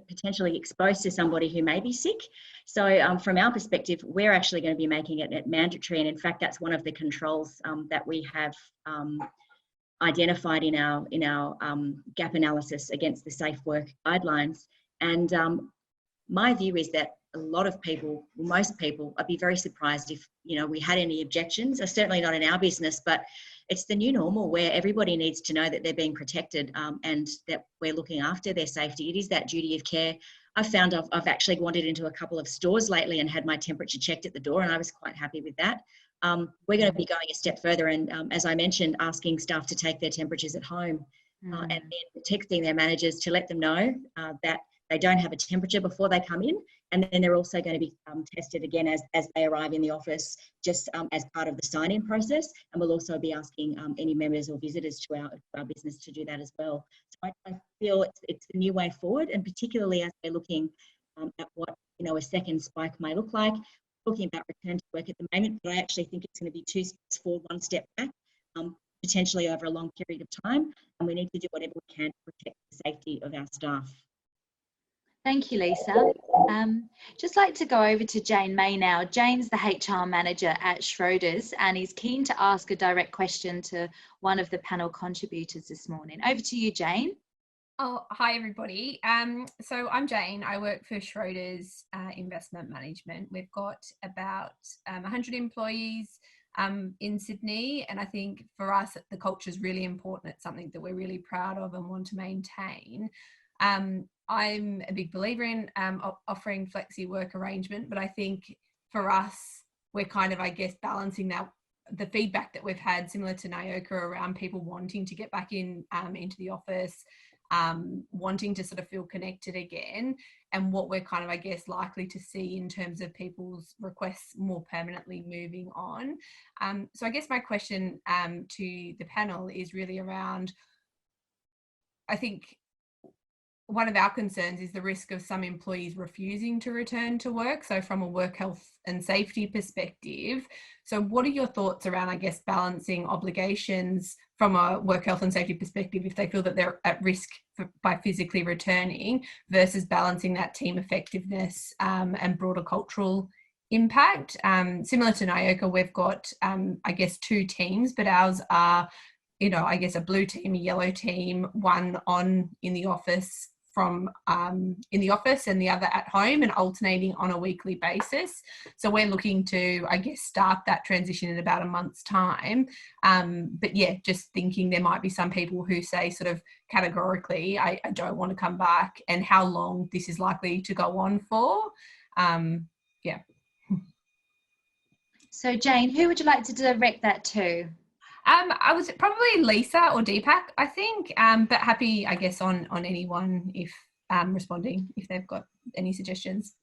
potentially exposed to somebody who may be sick. So from our perspective, we're actually going to be making it mandatory. And in fact, that's one of the controls that we have identified in our gap analysis against the Safe Work Guidelines. And my view is that a lot of people, most people, I'd be very surprised if, you know, we had any objections. Certainly not in our business, but it's the new normal where everybody needs to know that they're being protected and that we're looking after their safety. It is that duty of care. I've found I've actually wandered into a couple of stores lately and had my temperature checked at the door, and I was quite happy with that. We're going to be going a step further and, as I mentioned, asking staff to take their temperatures at home and then texting their managers to let them know that they don't have a temperature before they come in, and then they're also going to be tested again as they arrive in the office, just as part of the sign-in process. And we'll also be asking any members or visitors to our business to do that as well. So I feel it's the new way forward, and particularly as we're looking at what, you know, a second spike may look like. Talking about return to work at the moment, but I actually think it's going to be 2 steps forward, 1 step back, potentially over a long period of time. And we need to do whatever we can to protect the safety of our staff. Thank you, Lisa. Just like to go over to Jane May now. Jane's the HR manager at Schroders, and he's keen to ask a direct question to one of the panel contributors this morning. Over to you, Jane. Oh, hi everybody. So I'm Jane. I work for Schroders Investment Management. We've got about 100 employees in Sydney, and I think for us the culture is really important. It's something that we're really proud of and want to maintain. I'm a big believer in offering flexi work arrangement, but I think for us, we're kind of, I guess, balancing that, the feedback that we've had, similar to Naoka, around people wanting to get back in into the office, wanting to sort of feel connected again, and what we're kind of, I guess, likely to see in terms of people's requests more permanently moving on. So I guess my question to the panel is really around, I think, one of our concerns is the risk of some employees refusing to return to work. So from a work health and safety perspective, so what are your thoughts around, I guess, balancing obligations from a work health and safety perspective if they feel that they're at risk by physically returning, versus balancing that team effectiveness and broader cultural impact? Similar to Naoka, we've got, I guess, 2 teams, but ours are, you know, I guess a blue team, a yellow team, one in the office from in the office and the other at home, and alternating on a weekly basis. So we're looking to, I guess, start that transition in about a month's time. But yeah, just thinking there might be some people who say sort of categorically, I don't want to come back, and how long this is likely to go on for. Yeah. So Jane, who would you like to direct that to? I was probably Lisa or Deepak, I think, but happy, I guess, on anyone if responding, if they've got any suggestions.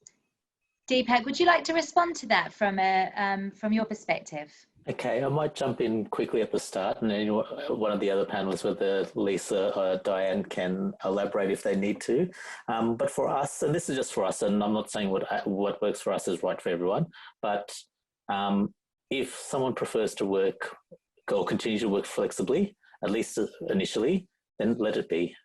Deepak, would you like to respond to that from your perspective? Okay, I might jump in quickly at the start, and then one of the other panelists, whether Lisa or Diane, can elaborate if they need to. But for us, and this is just for us, and I'm not saying what works for us is right for everyone, but if someone prefers to work or continue to work flexibly, at least initially, then let it be.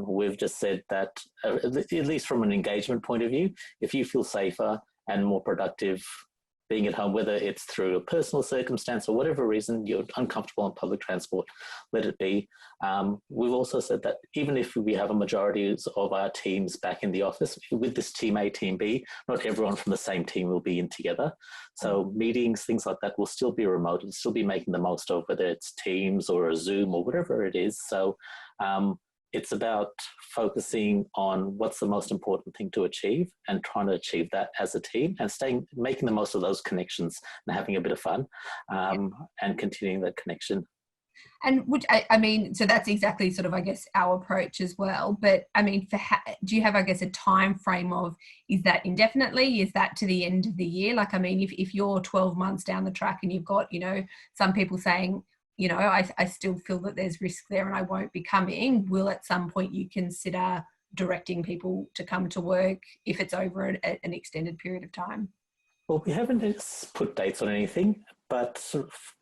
We've just said that, at least from an engagement point of view, if you feel safer and more productive being at home, whether it's through a personal circumstance or whatever reason you're uncomfortable on public transport, let it be. We've also said that even if we have a majority of our teams back in the office, with this team A, team B, not everyone from the same team will be in together. So meetings, things like that will still be remote. We'll still be making the most of, whether it's Teams or a Zoom or whatever it is. So it's about focusing on what's the most important thing to achieve and trying to achieve that as a team and making the most of those connections and having a bit of fun, and continuing that connection. And I mean, so that's exactly sort of, I guess, our approach as well. But I mean, do you have, I guess, a time frame of, is that indefinitely? Is that to the end of the year? Like, I mean, if you're 12 months down the track and you've got, you know, some people saying, you know, I still feel that there's risk there and I won't be coming, will at some point you consider directing people to come to work if it's over an extended period of time? Well, we haven't put dates on anything, but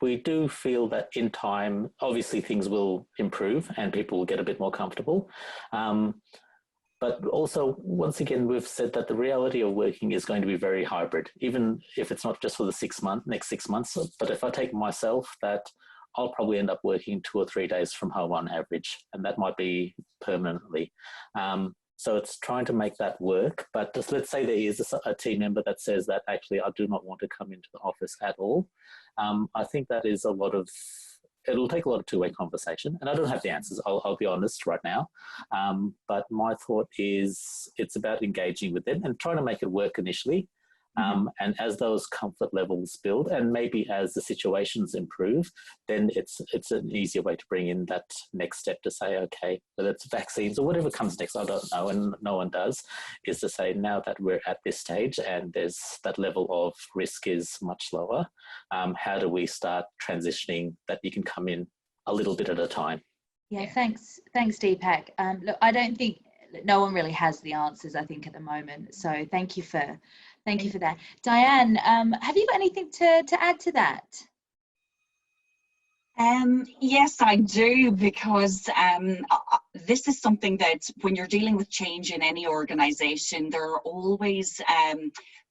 we do feel that in time, obviously things will improve and people will get a bit more comfortable. But also, once again, we've said that the reality of working is going to be very hybrid, even if it's not just for the next 6 months. But if I take myself, that I'll probably end up working 2 or 3 days from home on average, and that might be permanently. So it's trying to make that work. But just let's say there is a team member that says that actually I do not want to come into the office at all. I think that is it'll take a lot of two-way conversation, and I don't have the answers. I'll be honest right now. But my thought is it's about engaging with them and trying to make it work initially. And as those comfort levels build, and maybe as the situations improve, then it's an easier way to bring in that next step to say, okay, whether it's vaccines or whatever comes next, I don't know, and no one does, is to say now that we're at this stage and there's that level of risk is much lower, how do we start transitioning that you can come in a little bit at a time? Yeah, thanks, Deepak. Look, I don't think no one really has the answers, I think, at the moment. So thank you for that. Diane, have you got anything to add to that? Yes, I do, because this is something that when you're dealing with change in any organization, there are always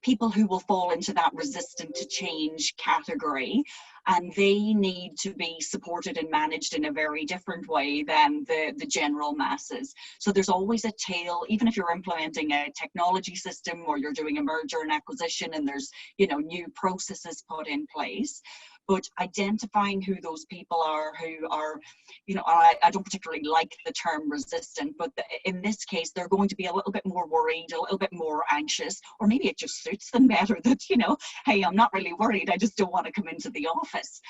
people who will fall into that resistant to change category, and they need to be supported and managed in a very different way than the general masses. So there's always a tail, even if you're implementing a technology system or you're doing a merger and acquisition and there's, you know, new processes put in place. But identifying who those people are who are, you know, I don't particularly like the term resistant, but in this case, they're going to be a little bit more worried, a little bit more anxious, or maybe it just suits them better that, you know, hey, I'm not really worried, I just don't want to come into the office.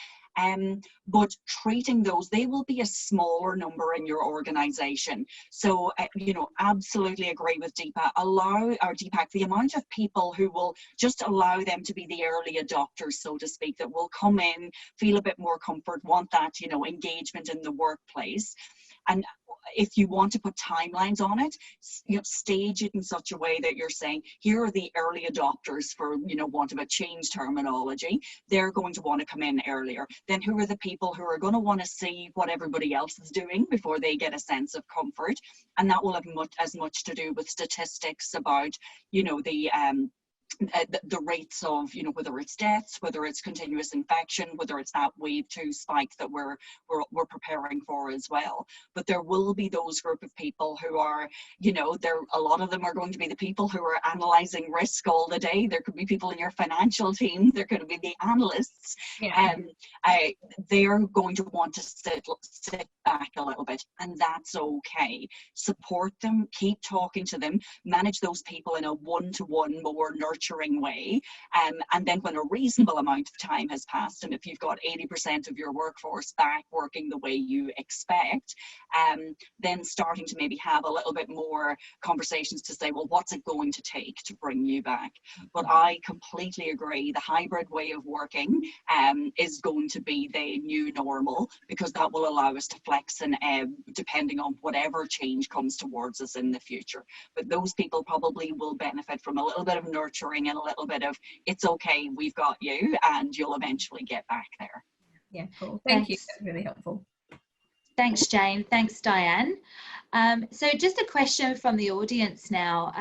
But treating those, they will be a smaller number in your organization. So, you know, absolutely agree with Deepak, the amount of people who will just allow them to be the early adopters, so to speak, that will come in, feel a bit more comfort, want that, you know, engagement in the workplace. And if you want to put timelines on it, you know, stage it in such a way that you're saying, here are the early adopters, for, you know, want of a change terminology. They're going to want to come in earlier. Then who are the people who are going to want to see what everybody else is doing before they get a sense of comfort? And that will have as much to do with statistics about, you know, the rates of, you know, whether it's deaths, whether it's continuous infection, whether it's that wave 2 spike that we're preparing for as well. But there will be those group of people who are, you know, a lot of them are going to be the people who are analyzing risk all the day. There could be people in your financial team, there could be the analysts, and they're going to want to sit back a little bit, and that's okay. Support them, keep talking to them, manage those people in a one-to-one, more nurturing way, and then when a reasonable amount of time has passed, and if you've got 80% of your workforce back working the way you expect, then starting to maybe have a little bit more conversations to say, well, what's it going to take to bring you back? But I completely agree, the hybrid way of working is going to be the new normal, because that will allow us to flex and ebb depending on whatever change comes towards us in the future. But those people probably will benefit from a little bit of nurturing and a little bit of, it's okay, we've got you, and you'll eventually get back there. Yeah, cool. Thank you. That's really helpful. Thanks, Jane. Thanks, Diane. So just a question from the audience now.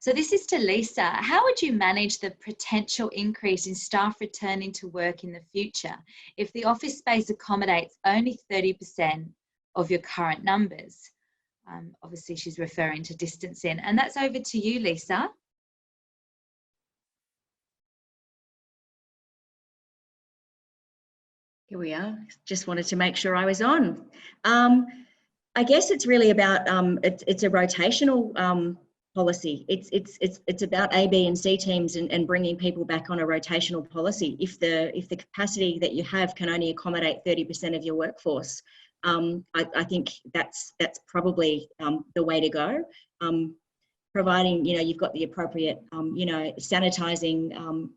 So this is to Lisa. How would you manage the potential increase in staff returning to work in the future if the office space accommodates only 30% of your current numbers? Obviously, she's referring to distancing. And that's over to you, Lisa. Here we are. Just wanted to make sure I was on. I guess it's really about it's a rotational policy. It's about A, B, and C teams and bringing people back on a rotational policy. If the capacity that you have can only accommodate 30% of your workforce, I think that's probably the way to go. Providing you've got the appropriate sanitizing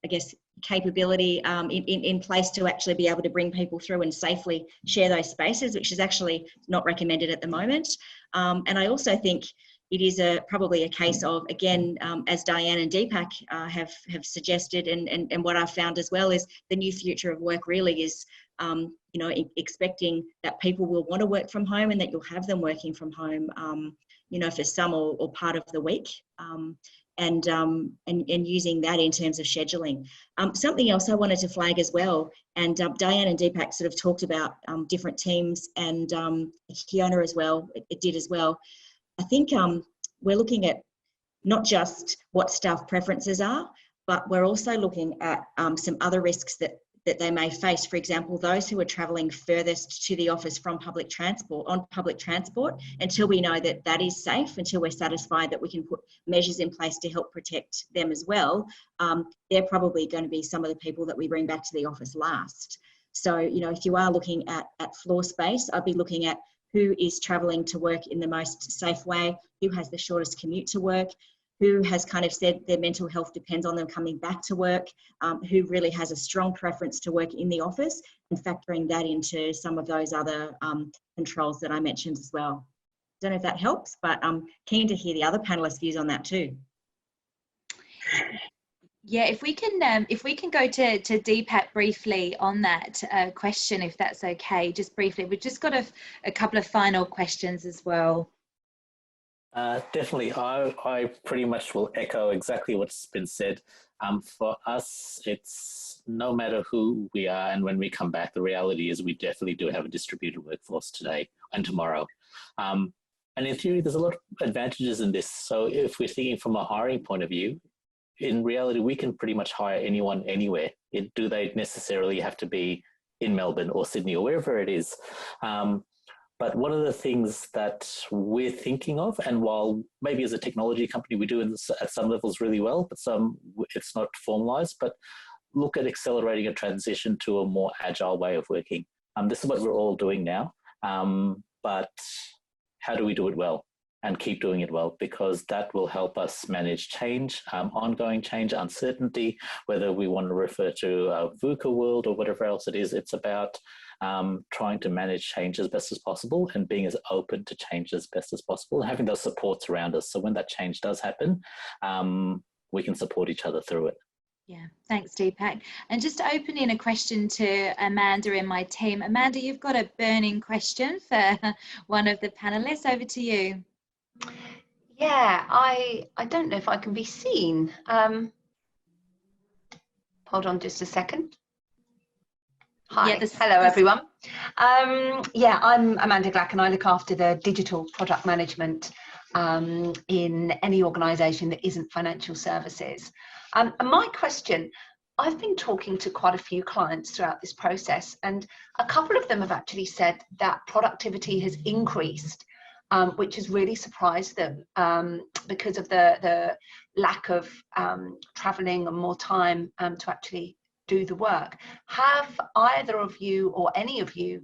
I guess capability in place to actually be able to bring people through and safely share those spaces, which is actually not recommended at the moment. And I also think it is probably a case of, again, as Diane and Deepak have suggested, and what I've found as well, is the new future of work really is expecting that people will want to work from home and that you'll have them working from home for some or part of the week. And using that in terms of scheduling. Something else I wanted to flag as well, and Diane and Deepak sort of talked about different teams, and Kiona as well, it did as well. I think we're looking at not just what staff preferences are, but we're also looking at some other risks that they may face. For example, those who are travelling furthest to the office from public transport, until we know that that is safe, until we're satisfied that we can put measures in place to help protect them as well, they're probably going to be some of the people that we bring back to the office last. So, if you are looking at floor space, I'd be looking at who is travelling to work in the most safe way, who has the shortest commute to work, who has kind of said their mental health depends on them coming back to work, who really has a strong preference to work in the office, and factoring that into some of those other controls that I mentioned as well. Don't know if that helps, but I'm keen to hear the other panelists' views on that too. Yeah, if we can go to Deepak briefly on that question, if that's okay, just briefly. We've just got a couple of final questions as well. Definitely, I pretty much will echo exactly what's been said. For us, it's no matter who we are and when we come back, the reality is we definitely do have a distributed workforce today and tomorrow. And in theory, there's a lot of advantages in this. So if we're thinking from a hiring point of view, in reality, we can pretty much hire anyone anywhere. Do they necessarily have to be in Melbourne or Sydney or wherever it is? But one of the things that we're thinking of, and while maybe as a technology company we do this at some levels really well, but some it's not formalized, but look at accelerating a transition to a more agile way of working. This is what we're all doing now, but how do we do it well and keep doing it well? Because that will help us manage change, ongoing change, uncertainty, whether we want to refer to a VUCA world or whatever else it is. It's about trying to manage change as best as possible and being as open to change as best as possible, having those supports around us. So when that change does happen, we can support each other through it. Yeah, thanks, Deepak. And just opening a question to Amanda in my team. Amanda, you've got a burning question for one of the panelists. Over to you. Yeah, I don't know if I can be seen. Hold on just a second. Hi, yeah, hello everyone. Yeah, I'm Amanda Glack and I look after the digital product management in any organisation that isn't financial services. And my question, I've been talking to quite a few clients throughout this process, and a couple of them have actually said that productivity has increased, which has really surprised them because of the lack of travelling and more time to actually do the work. Have either of you or any of you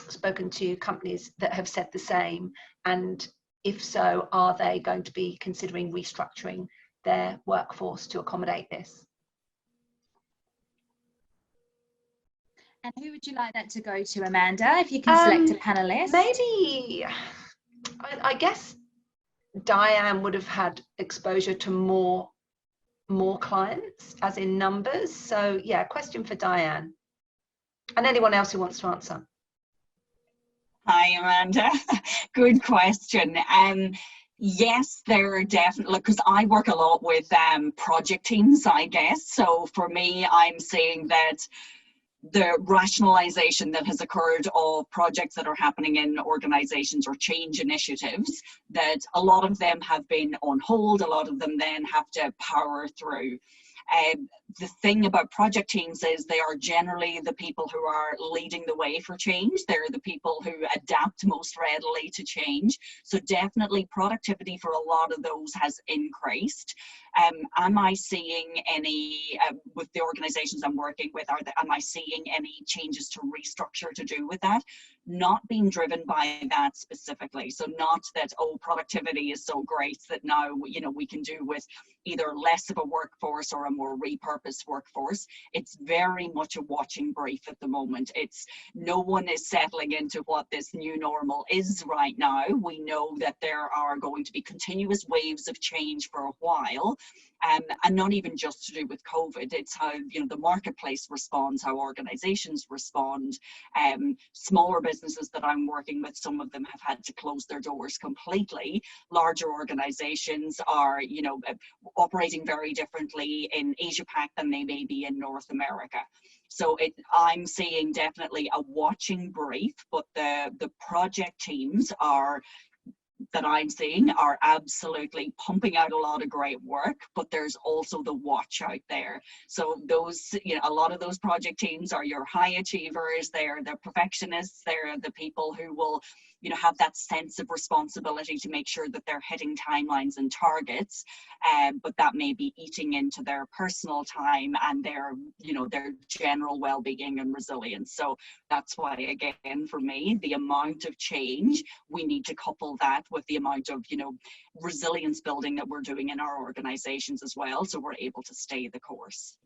spoken to companies that have said the same? And if so, are they going to be considering restructuring their workforce to accommodate this? And who would you like that to go to, Amanda, if you can select a panelist? Maybe, I guess Diane would have had exposure to more clients, as in numbers. So yeah, question for Diane. And anyone else who wants to answer. Hi, Amanda. Good question. Yes, there are definitely, because I work a lot with project teams, I guess. So for me, I'm seeing that the rationalization that has occurred of projects that are happening in organizations or change initiatives, that a lot of them have been on hold, a lot of them then have to power through. the thing about project teams is they are generally the people who are leading the way for change. They're the people who adapt most readily to change. So definitely productivity for a lot of those has increased. Am I seeing any, with the organizations I'm working with, am I seeing any changes to restructure to do with that? Not being driven by that specifically. So not that, oh, productivity is so great that now, you know, we can do with either less of a workforce or a more repurposed workforce. It's very much a watching brief at the moment. It's no one is settling into what this new normal is right now. We know that there are going to be continuous waves of change for a while. And not even just to do with COVID, it's how, you know, the marketplace responds, how organizations respond. Smaller businesses that I'm working with, some of them have had to close their doors completely. Larger organizations are, you know, operating very differently in Asia Pac than they may be in North America. So I'm seeing definitely a watching brief, but the project teams that I'm seeing are absolutely pumping out a lot of great work, but there's also the watch out there. So those, you know, a lot of those project teams are your high achievers, they're the perfectionists, they're the people who will, you know, have that sense of responsibility to make sure that they're hitting timelines and targets, but that may be eating into their personal time and their, you know, their general well-being and resilience. So that's why, again, for me, the amount of change, we need to couple that with the amount of, you know, resilience building that we're doing in our organizations as well, so we're able to stay the course.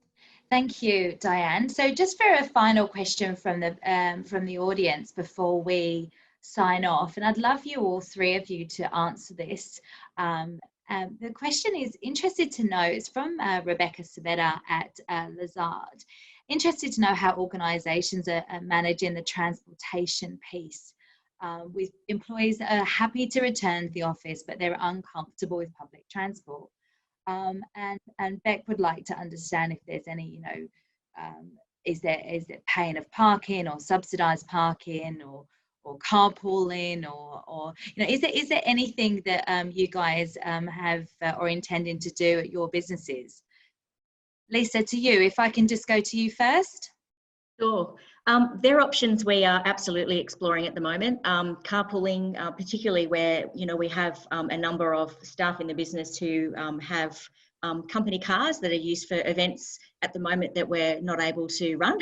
Thank you, Diane. So just for a final question from the audience before we sign off, and I'd love you all three of you to answer this. The question is interested to know, it's from Rebecca Savetta at Lazard. Interested to know how organisations are managing the transportation piece with employees that are happy to return to the office, but they're uncomfortable with public transport. And Beck would like to understand if there's any, you know, is there paying of parking or subsidised parking or carpooling or you know, is there anything that you guys have or intending to do at your businesses? Lisa, to you, if I can just go to you first. Sure. There are options we are absolutely exploring at the moment. Carpooling, particularly where, you know, we have a number of staff in the business who have company cars that are used for events at the moment that we're not able to run.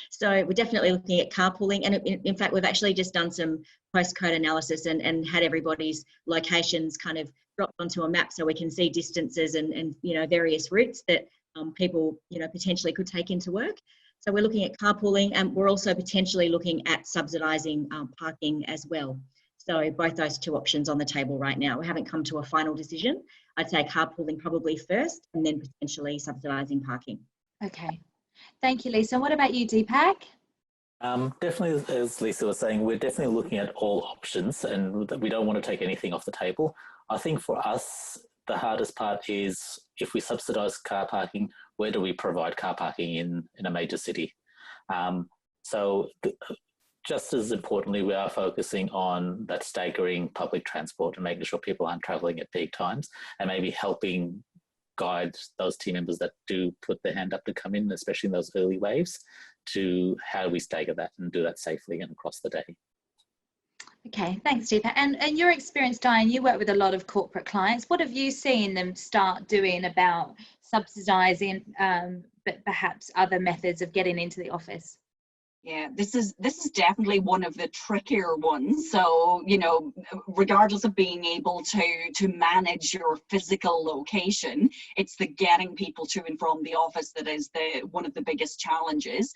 So we're definitely looking at carpooling. And in fact, we've actually just done some postcode analysis and had everybody's locations kind of dropped onto a map so we can see distances and you know, various routes that people, you know, potentially could take into work. So we're looking at carpooling, and we're also potentially looking at subsidising parking as well. So both those two options on the table right now. We haven't come to a final decision. I'd say carpooling probably first, and then potentially subsidising parking. Okay, thank you, Lisa. What about you, Deepak? Definitely, as Lisa was saying, we're definitely looking at all options, and we don't want to take anything off the table. I think for us, the hardest part is if we subsidise car parking, where do we provide car parking in a major city? Just as importantly, we are focusing on that staggering public transport and making sure people aren't travelling at peak times, and maybe helping guide those team members that do put their hand up to come in, especially in those early waves, to how do we stagger that and do that safely and across the day. Okay, thanks, Deepak. And your experience, Diane, you work with a lot of corporate clients. What have you seen them start doing about subsidising, but perhaps other methods of getting into the office? Yeah, this is definitely one of the trickier ones. So, you know, regardless of being able to manage your physical location, it's the getting people to and from the office that is one of the biggest challenges.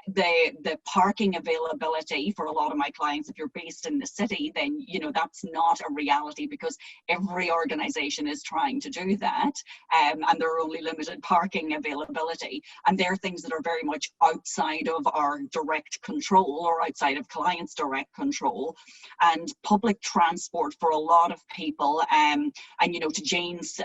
The parking availability for a lot of my clients, if you're based in the city, then, you know, that's not a reality because every organization is trying to do that, and there are only limited parking availability, and they're things that are very much outside of our direct control or outside of clients' direct control. And public transport for a lot of people, and you know, to Jane's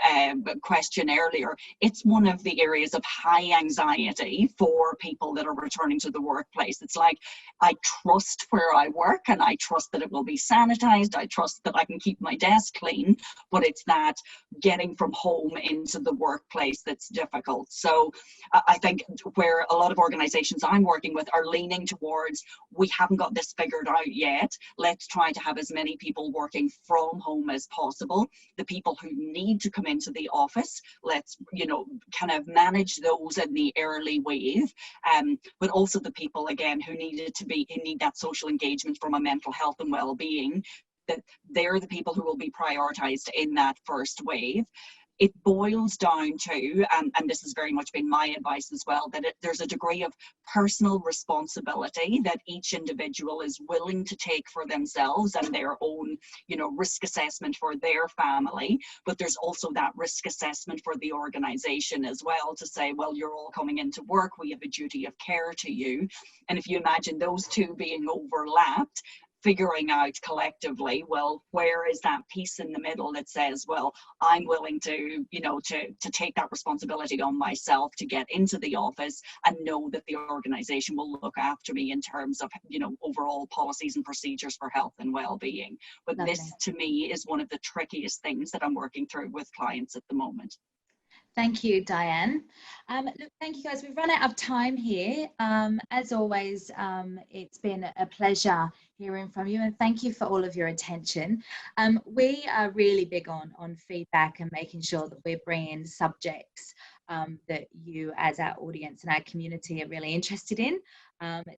question earlier, it's one of the areas of high anxiety for people that are returning to into the workplace. It's like, I trust where I work and I trust that it will be sanitized. I trust that I can keep my desk clean, but it's that getting from home into the workplace that's difficult. So I think where a lot of organizations I'm working with are leaning towards, we haven't got this figured out yet. Let's try to have as many people working from home as possible. The people who need to come into the office, let's, you know, kind of manage those in the early wave. But also the people, again, who need that social engagement from a mental health and well-being, that they're the people who will be prioritized in that first wave. It boils down to, and this has very much been my advice as well, that there's a degree of personal responsibility that each individual is willing to take for themselves and their own, you know, risk assessment for their family. But there's also that risk assessment for the organization as well, to say, well, you're all coming into work, we have a duty of care to you. And if you imagine those two being overlapped, figuring out collectively, well, where is that piece in the middle that says, well, I'm willing to, you know, to take that responsibility on myself to get into the office and know that the organization will look after me in terms of, you know, overall policies and procedures for health and well-being. But Lovely. This, to me, is one of the trickiest things that I'm working through with clients at the moment. Thank you, Diane. Look, thank you guys. We've run out of time here. As always, it's been a pleasure hearing from you, and thank you for all of your attention. We are really big on feedback and making sure that we're bringing subjects that you as our audience and our community are really interested in.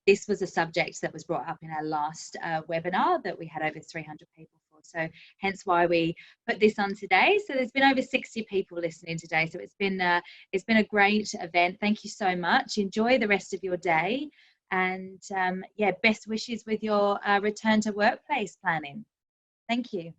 This was a subject that was brought up in our last webinar that we had over 300 people for. So hence why we put this on today. So there's been over 60 people listening today. So it's been a great event. Thank you so much. Enjoy the rest of your day. And yeah, best wishes with your return to workplace planning. Thank you.